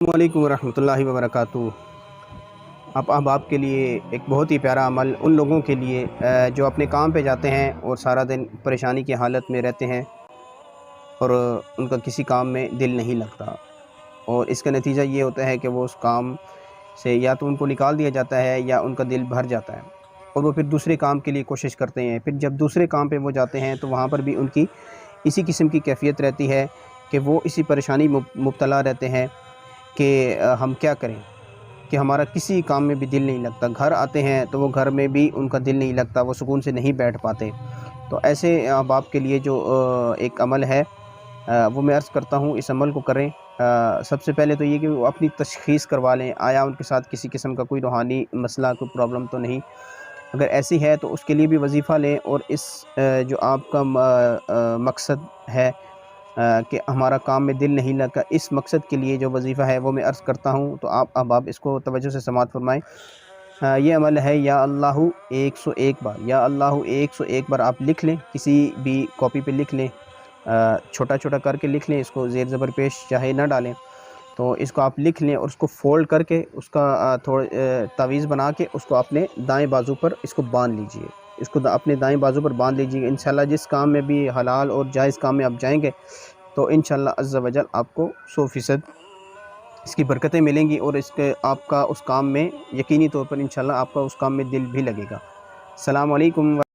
السلام علیکم ورحمۃ اللہ وبرکاتہ۔ اب آپ کے لیے ایک بہت ہی پیارا عمل ان لوگوں کے لیے جو اپنے کام پہ جاتے ہیں اور سارا دن پریشانی کی حالت میں رہتے ہیں اور ان کا کسی کام میں دل نہیں لگتا، اور اس کا نتیجہ یہ ہوتا ہے کہ وہ اس کام سے یا تو ان کو نکال دیا جاتا ہے یا ان کا دل بھر جاتا ہے، اور وہ پھر دوسرے کام کے لیے کوشش کرتے ہیں۔ پھر جب دوسرے کام پہ وہ جاتے ہیں تو وہاں پر بھی ان کی اسی قسم کی کیفیت رہتی ہے کہ وہ اسی پریشانی مبتلا رہتے ہیں کہ ہم کیا کریں، کہ ہمارا کسی کام میں بھی دل نہیں لگتا۔ گھر آتے ہیں تو وہ گھر میں بھی ان کا دل نہیں لگتا، وہ سکون سے نہیں بیٹھ پاتے۔ تو ایسے آپ کے لیے جو ایک عمل ہے وہ میں عرض کرتا ہوں، اس عمل کو کریں۔ سب سے پہلے تو یہ کہ وہ اپنی تشخیص کروا لیں، آیا ان کے ساتھ کسی قسم کا کوئی روحانی مسئلہ، کوئی پرابلم تو نہیں۔ اگر ایسی ہے تو اس کے لیے بھی وظیفہ لیں، اور اس جو آپ کا مقصد ہے کہ ہمارا کام میں دل نہیں لگا، اس مقصد کے لیے جو وظیفہ ہے وہ میں عرض کرتا ہوں، تو آپ اس کو توجہ سے سماعت فرمائیں۔ یہ عمل ہے یا اللہ 101 بار، یا اللہ 101 بار آپ لکھ لیں، کسی بھی کاپی پہ لکھ لیں، چھوٹا چھوٹا کر کے لکھ لیں، اس کو زیر زبر پیش چاہے نہ ڈالیں، تو اس کو آپ لکھ لیں اور اس کو فولڈ کر کے اس کا تھوڑا تعویذ بنا کے اس کو اپنے دائیں بازو پر اس کو باندھ لیجئے، اس کو اپنے دائیں بازو پر باندھ لیجئے۔ انشاءاللہ جس کام میں بھی حلال اور جائز کام میں آپ جائیں گے تو انشاءاللہ عز و جل آپ کو 100% اس کی برکتیں ملیں گی، اور آپ کا اس کام میں یقینی طور پر انشاءاللہ آپ کا اس کام میں دل بھی لگے گا۔ السلام علیکم۔